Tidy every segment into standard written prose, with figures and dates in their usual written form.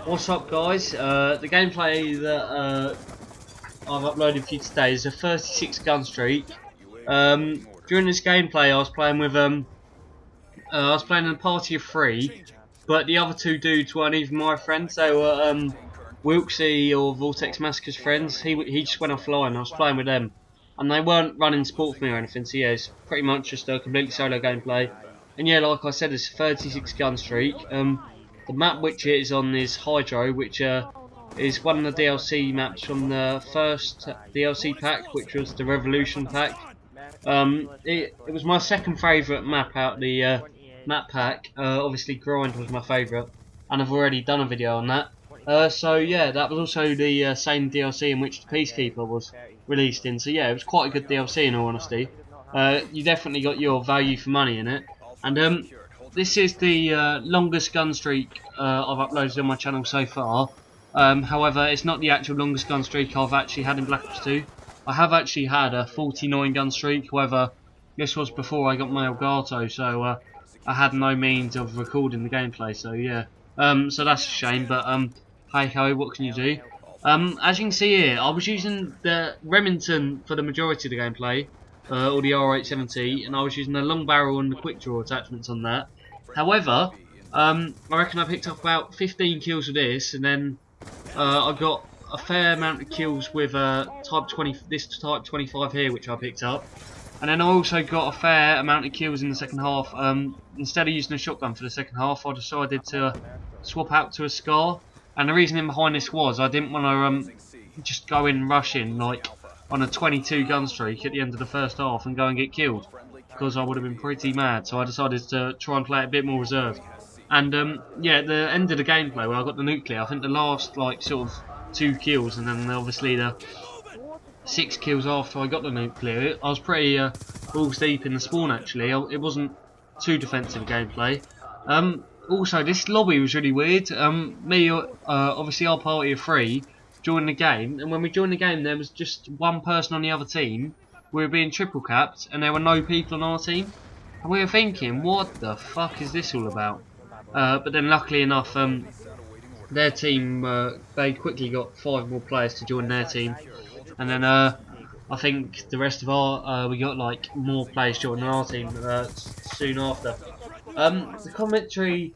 What's up, guys? The gameplay that I've uploaded for you today is a 36 gun streak. During this gameplay, I was playing with I was playing in a party of 3, but the other 2 dudes weren't even my friends. They were Wilksy or Vortex Massacre's friends. He just went offline. I was playing with them, and they weren't running support for me or anything. So yeah, it's pretty much just a completely solo gameplay. And yeah, like I said, it's a 36 gun streak. The map which it is on is Hydro, which is one of the DLC maps from the first DLC pack, which was the Revolution pack. It was my second favourite map out of the map pack. Obviously Grind was my favourite, and I've already done a video on that. So yeah, that was also the same DLC in which the Peacekeeper was released in. So yeah, it was quite a good DLC in all honesty. You definitely got your value for money in it. And this is the longest gun streak I've uploaded on my channel so far. However, it's not the actual longest gun streak I've actually had in Black Ops 2. I have actually had a 49 gun streak, however, this was before I got my Elgato, so I had no means of recording the gameplay, so yeah. So that's a shame, but hey ho, what can you do? As you can see here, I was using the Remington for the majority of the gameplay, or the R870, and I was using the long barrel and the quick draw attachments on that. However, I reckon I picked up about 15 kills with this, and then I got a fair amount of kills with type 20, this type 25 here, which I picked up. And then I also got a fair amount of kills in the second half. Instead of using a shotgun for the second half, I decided to swap out to a Scar. And the reasoning behind this was I didn't want to just go in rushing like on a 22 gun streak at the end of the first half and go and get killed, because I would have been pretty mad. So I decided to try and play it a bit more reserved. And yeah, at the end of the gameplay where I got the nuclear, I think the last like sort of 2 kills, and then obviously the 6 kills after I got the nuclear, I was pretty balls deep in the spawn actually. It wasn't too defensive gameplay. Also, this lobby was really weird. Obviously our party of 3 joined the game, and when we joined the game there was just one person on the other team. We were being triple capped and there were no people on our team, and we were thinking, what the fuck is this all about? But then luckily enough, their team, they quickly got 5 more players to join their team, and then I think the rest of our, we got like more players joining our team soon after. The commentary,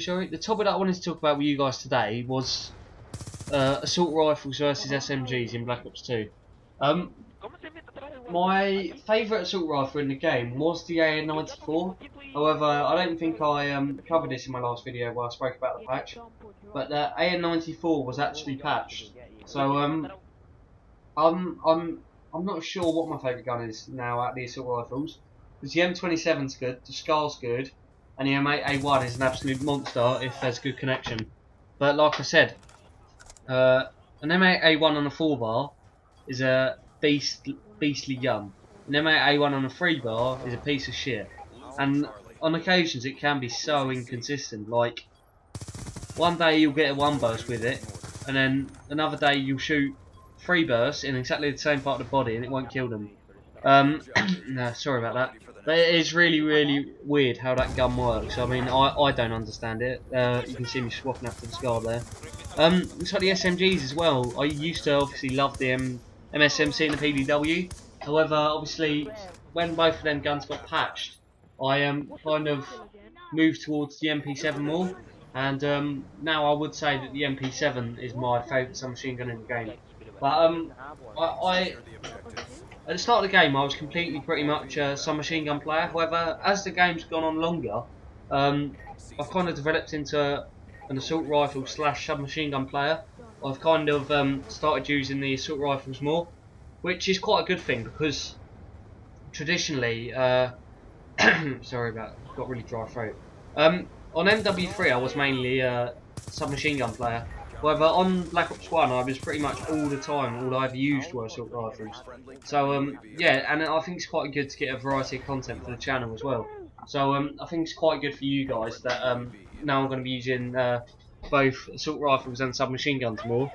sorry, the topic that I wanted to talk about with you guys today was assault rifles versus SMGs in Black Ops 2. My favourite assault rifle in the game was the AN-94. However, I don't think I covered this in my last video where I spoke about the patch. But the AN-94 was actually patched. So I'm not sure what my favourite gun is now out of the assault rifles. Because the M27's good, the Scar's good, and the M8A1 is an absolute monster if there's good connection. But like I said, an M8A1 on a 4-bar is a beastly gun. An M8A1 on a 3-bar is a piece of shit. And on occasions it can be so inconsistent. Like, one day you'll get a 1 burst with it, and then another day you'll shoot 3 bursts in exactly the same part of the body and it won't kill them. No, sorry about that. But it is really weird how that gun works. I mean, I don't understand it. You can see me swapping up to the Scar there. It's like the SMGs as well. I used to obviously love the MSMC and the PDW. However, obviously, when both of them guns got patched, I kind of moved towards the MP7 more. And now I would say that the MP7 is my favourite submachine gun in the game. But at the start of the game I was completely pretty much a submachine gun player. However, as the game's gone on longer, I've kind of developed into an assault rifle / submachine gun player. I've kind of started using the assault rifles more, which is quite a good thing because traditionally, sorry about, got really dry throat. On MW3 I was mainly a submachine gun player. However, on Black Ops 1 I was pretty much all the time, all I ever used were assault rifles. So yeah, and I think it's quite good to get a variety of content for the channel as well. So I think it's quite good for you guys that now I'm going to be using both assault rifles and submachine guns more.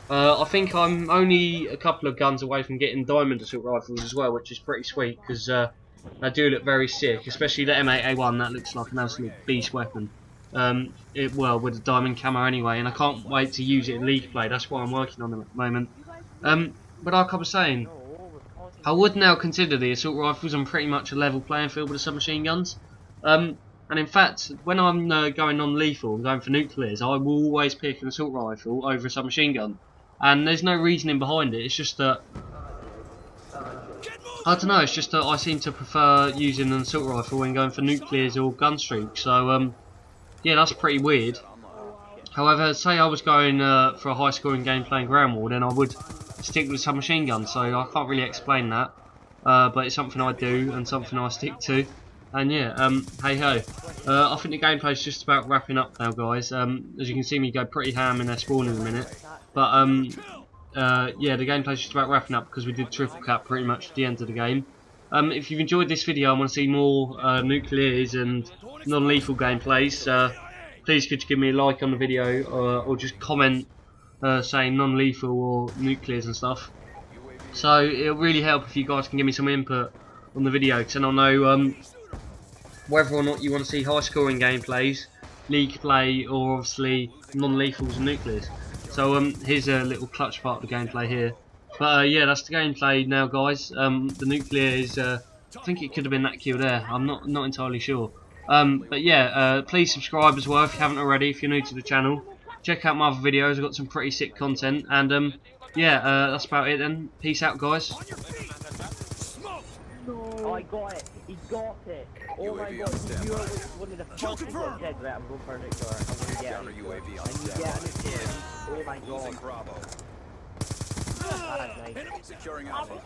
I think I'm only a couple of guns away from getting diamond assault rifles as well, which is pretty sweet because they do look very sick, especially the M8A1. That looks like an absolute beast weapon. well, with a diamond camo anyway, and I can't wait to use it in League Play. That's what I'm working on at the moment. But like I was saying, I would now consider the assault rifles on pretty much a level playing field with the submachine guns. And in fact, when I'm going non-lethal and going for nuclears, I will always pick an assault rifle over a submachine gun. And there's no reasoning behind it. It's just that I don't know. It's just that I seem to prefer using an assault rifle when going for nuclears or gunstreak. So yeah, that's pretty weird. However, say I was going for a high-scoring game playing ground war, then I would stick with submachine gun. So I can't really explain that, but it's something I do and something I stick to. And yeah, hey ho. I think the gameplay is just about wrapping up now, guys. As you can see me go pretty ham in their spawn in a minute. But yeah, the gameplay is just about wrapping up because we did triple cap pretty much at the end of the game. If you've enjoyed this video and want to see more nuclears and non-lethal gameplays, please could you give me a like on the video or just comment saying non-lethal or nuclears and stuff. So it'll really help if you guys can give me some input on the video, because then I'll know whether or not you want to see high scoring gameplays, league play, or obviously non-lethals and nuclears. So here's a little clutch part of the gameplay here. But yeah, that's the gameplay now, guys. The nuclear is, I think it could have been that kill there. I'm not entirely sure. But yeah, please subscribe as well if you haven't already. If you're new to the channel, check out my other videos. I've got some pretty sick content. And yeah, that's about it then. Peace out, guys. Oh, I got it. He got it. Oh my god, you are one of the first things I said that I'm going for a nuclear. I'm going to get it. And you get it. Oh my god. That's nice. Securing Alpha.